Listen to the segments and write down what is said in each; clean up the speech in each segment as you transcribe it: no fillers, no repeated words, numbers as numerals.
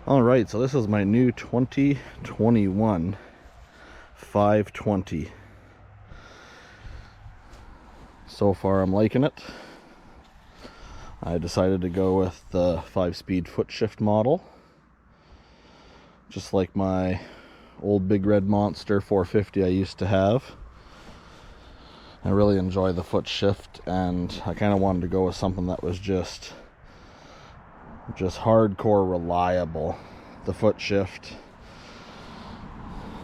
Alright, so this is my new 2021 520. So far I'm liking it. I decided to go with the 5-speed foot shift model. Just like my old Big Red Monster 450 I used to have. I really enjoy the foot shift, and I kind of wanted to go with something that was just hardcore reliable. The foot shift,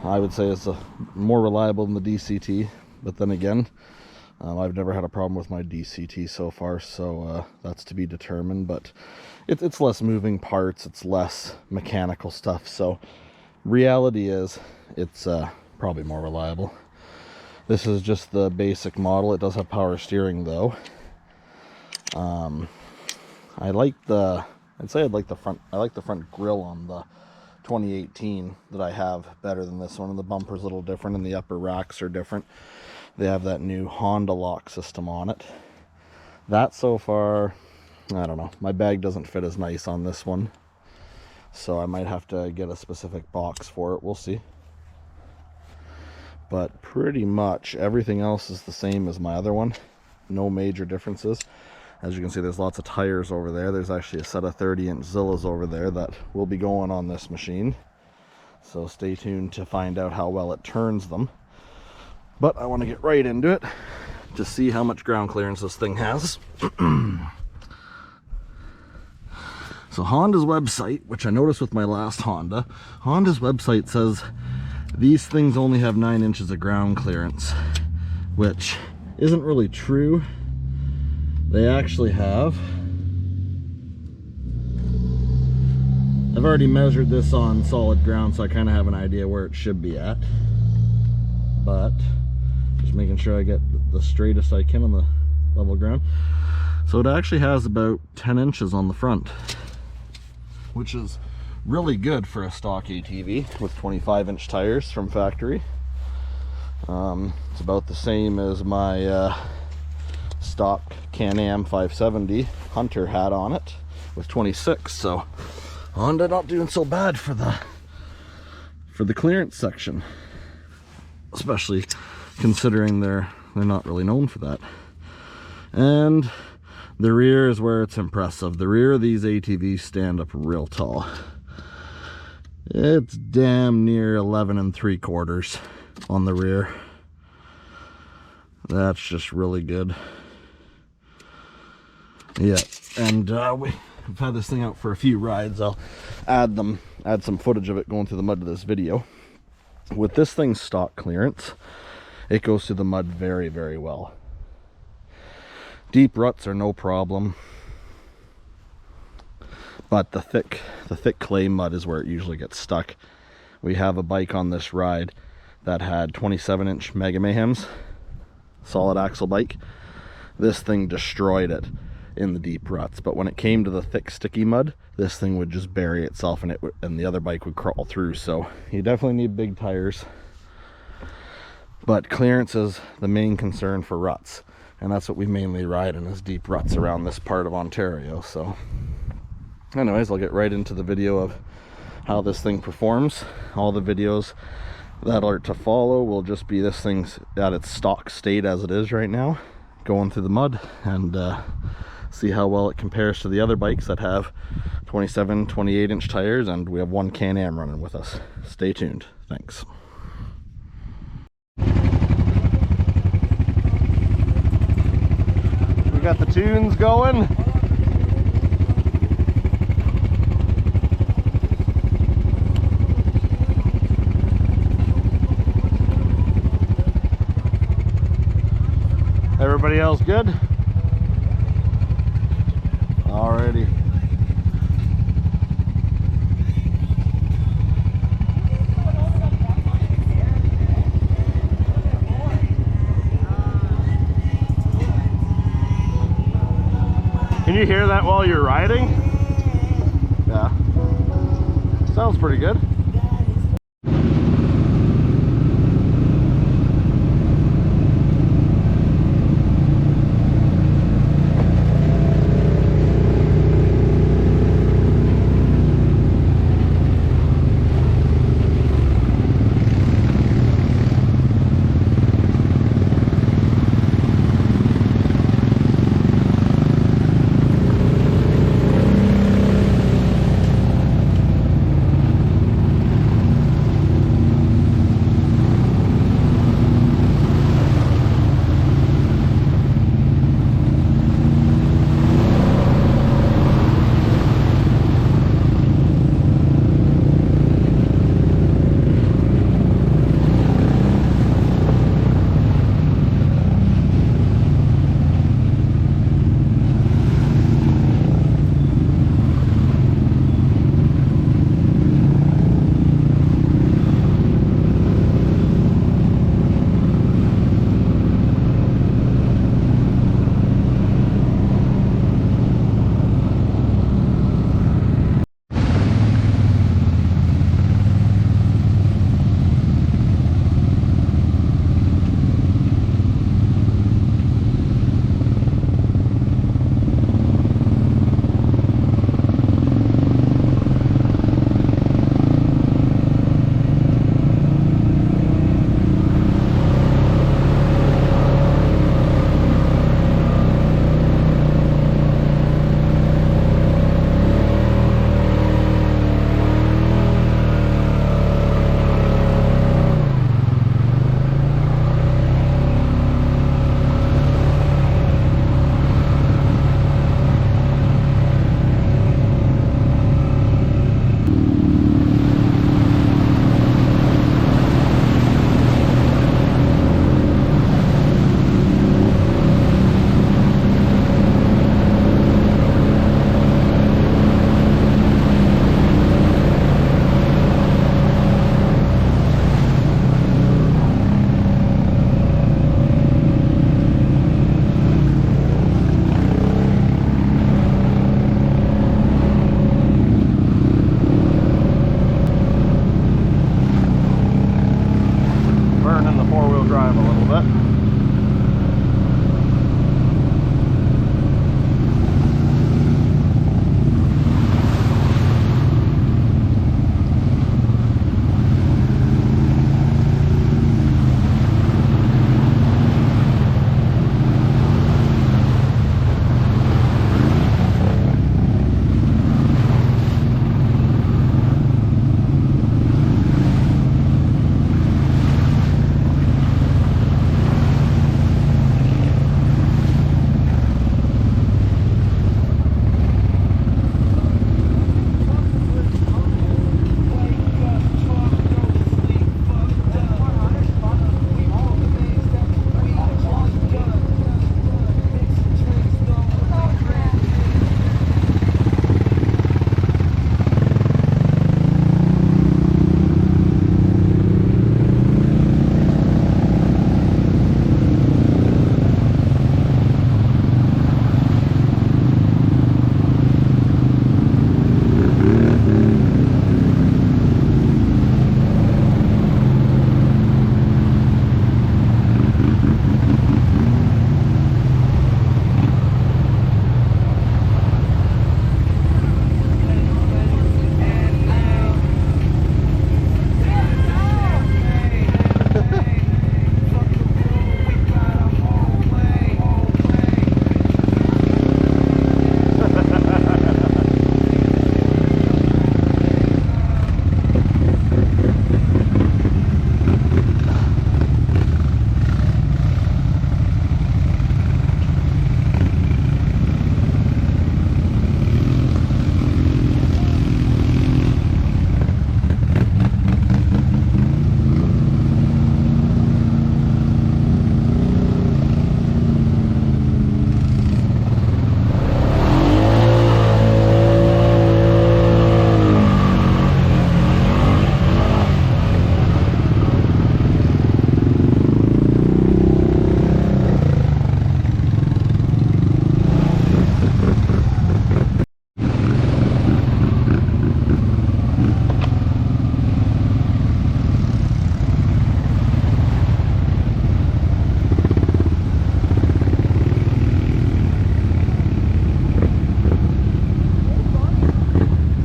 I would say, is more reliable than the DCT, but then again, I've never had a problem with my DCT so far, so that's to be determined. But it's less moving parts, it's less mechanical stuff, so reality is it's probably more reliable. This is just the basic model. It does have power steering though. I'd say I like the front grille on the 2018 that I have better than this one. And the bumper's a little different, and the upper racks are different. They have that new Honda lock system on it. That, so far, I don't know. My bag doesn't fit as nice on this one, so I might have to get a specific box for it. We'll see. But pretty much everything else is the same as my other one. No major differences. As you can see, there's lots of tires over there. There's actually a set of 30-inch Zillas over there that will be going on this machine. So stay tuned to find out how well it turns them. But I want to get right into it to see how much ground clearance this thing has. So Honda's website, which I noticed with my last Honda, Honda's website says these things only have 9 inches of ground clearance, which isn't really true. They actually have. I've already measured this on solid ground, so I kind of have an idea where it should be at. But just making sure I get the straightest I can on the level ground. So it actually has about 10 inches on the front, which is really good for a stock ATV with 25-inch tires from factory. It's about the same as my stock Can-Am 570 Hunter had on it with 26, so Honda not doing so bad for the clearance section, especially considering they're not really known for that. And the rear is where it's impressive. The rear of these ATVs stand up real tall. It's damn near 11 3/4 on the rear. That's just really good. Yeah, and we've had this thing out for a few rides. I'll add some footage of it going through the mud to this video. With this thing's stock clearance, it goes through the mud very, very well. Deep ruts are no problem, but the thick clay mud is where it usually gets stuck. We have a bike on this ride that had 27-inch Mega Mayhems, solid axle bike. This thing destroyed it in the deep ruts, but when it came to the thick sticky mud, this thing would just bury itself in it, and the other bike would crawl through. So you definitely need big tires, but clearance is the main concern for ruts, and that's what we mainly ride in, is deep ruts around this part of Ontario. So anyways, I'll get right into the video of how this thing performs. All the videos that are to follow will just be this thing's at its stock state as it is right now, going through the mud, and see how well it compares to the other bikes that have 27, 28-inch tires, and we have one Can-Am running with us. Stay tuned. Thanks. We got the tunes going. Everybody else good? Alrighty. Can you hear that while you're riding? Yeah. Sounds pretty good.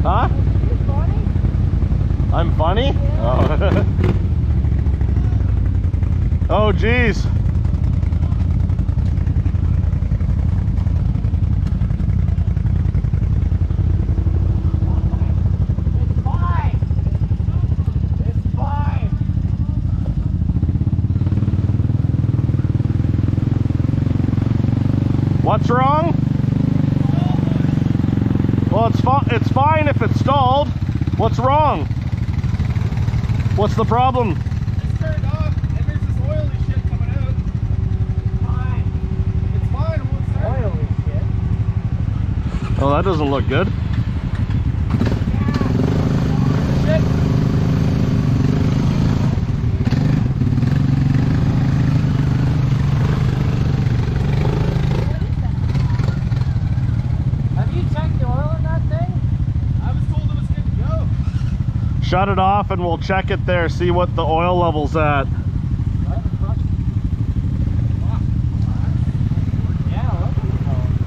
Huh? You're funny. I'm funny? Yeah. Oh. Oh, geez. What's wrong? Well, it's fine if it's stalled. What's wrong? What's the problem? It's turned off and there's this oily shit coming out. It's fine, it won't start. Oily shit. Oh, that doesn't look good. Shit. Have you checked the oil in that thing? I was told it was good to go. Shut it off and we'll check it there, see what the oil level's at. Yeah, look at it.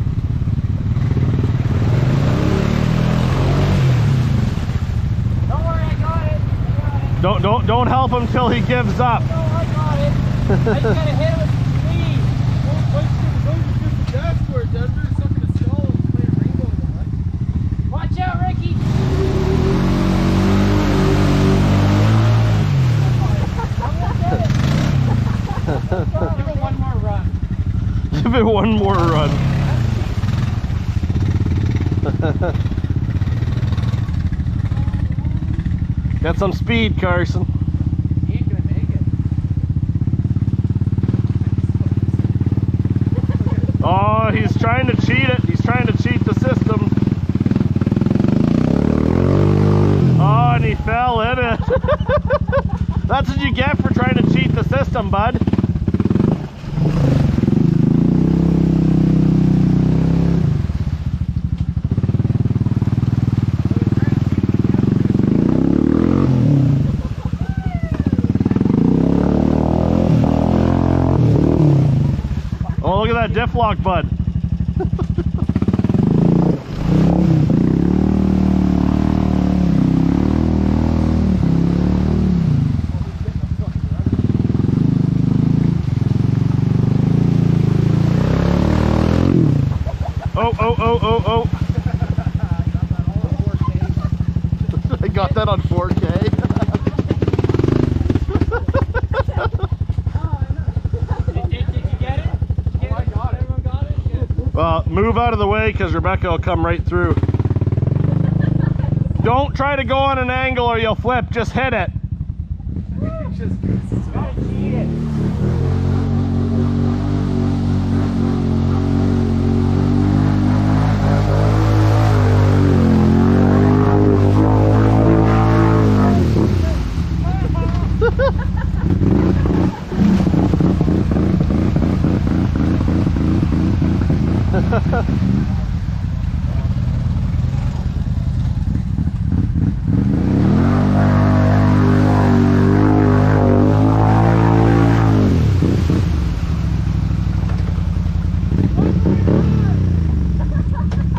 Don't worry, I got it. Don't help him till he gives up. No, I got it. I just gotta hit it with speed. Once you the dashboard, Denver, it's not going to stall and play a rainbow with it. Watch out, Ricky. Give it one more run. Give it one more run. Get some speed, Carson. He ain't gonna make it. Oh, he's trying to cheat it. He's trying to cheat the system. Oh, and he fell in it. That's what you get for trying to cheat the system, bud. Oh, look at that diff lock, bud. Oh. I got that on 4K. Did you get it? Oh, I got it. Everyone got it? Good. Well, move out of the way because Rebecca will come right through. Don't try to go on an angle or you'll flip. Just hit it. Just Gotta cheat it.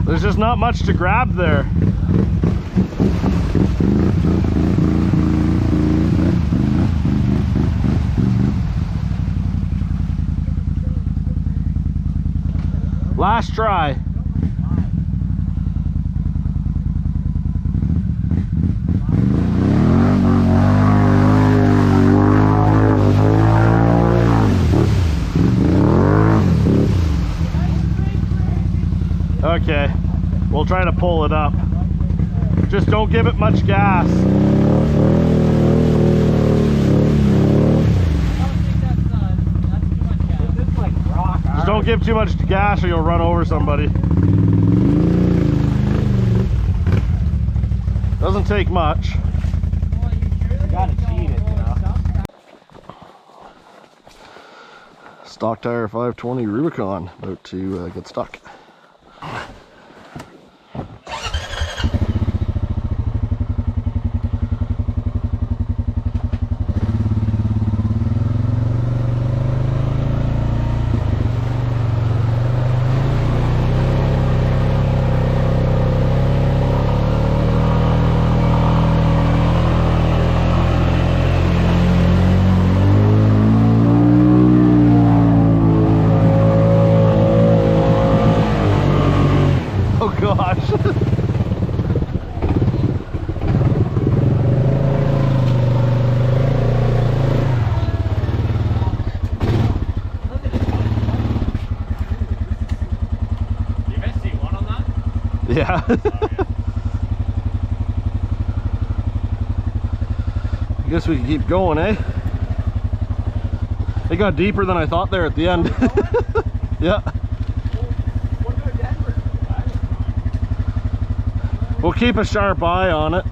There's just not much to grab there. Last try. Okay, we'll try to pull it up. Just don't give it much gas. I don't think that's too much gas. It's like rock. Just don't give too much gas or you'll run over somebody. Doesn't take much. You gotta cheat it, you know. Stock tire 520 Rubicon about to get stuck. I guess we can keep going, eh? They got deeper than I thought there at the end. Yeah. What about Denver? We'll keep a sharp eye on it.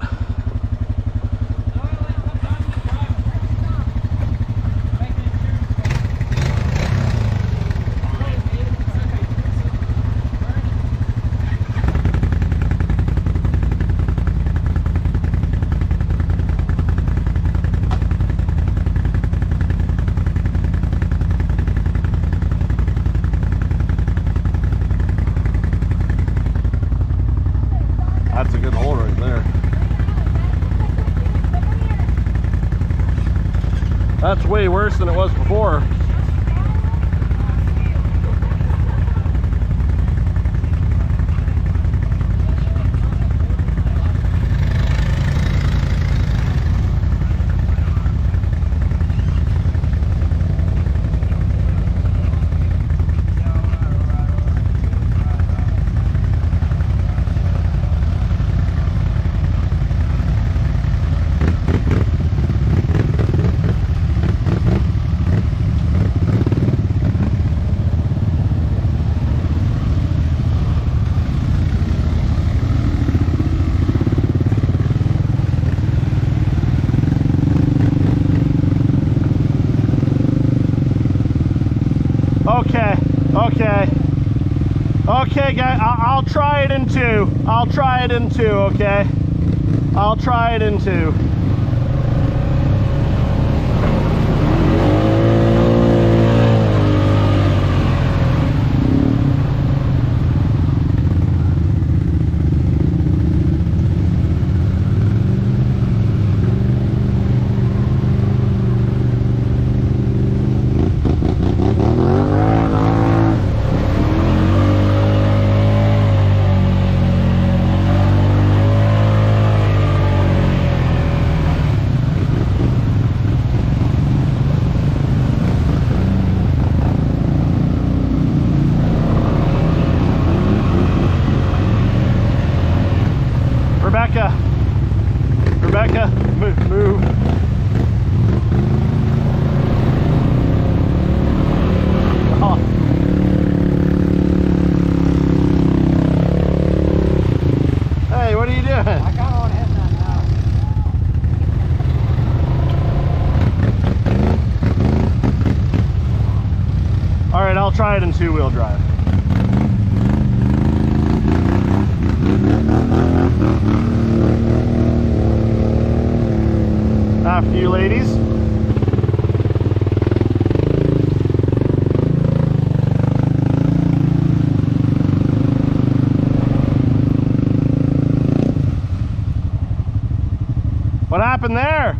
That's a good hole right there. That's way worse than it was before. Okay, guys, I'll try it in two. I'll try it in two, okay? I'll try it in two. Rebecca, move. Oh. Hey, what are you doing? I got on hitting that now. All right, I'll try it in two-wheel drive. After you, ladies. What happened there?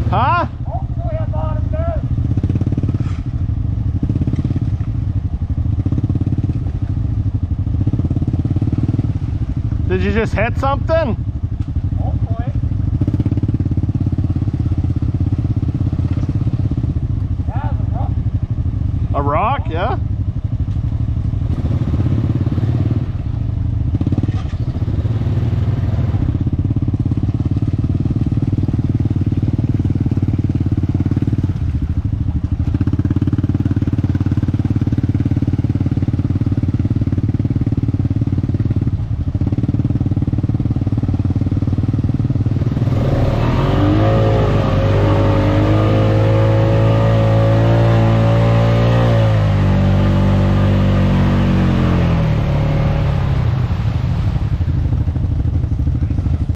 Huh? Did you just hit something? Hopefully. Yeah, A rock, yeah?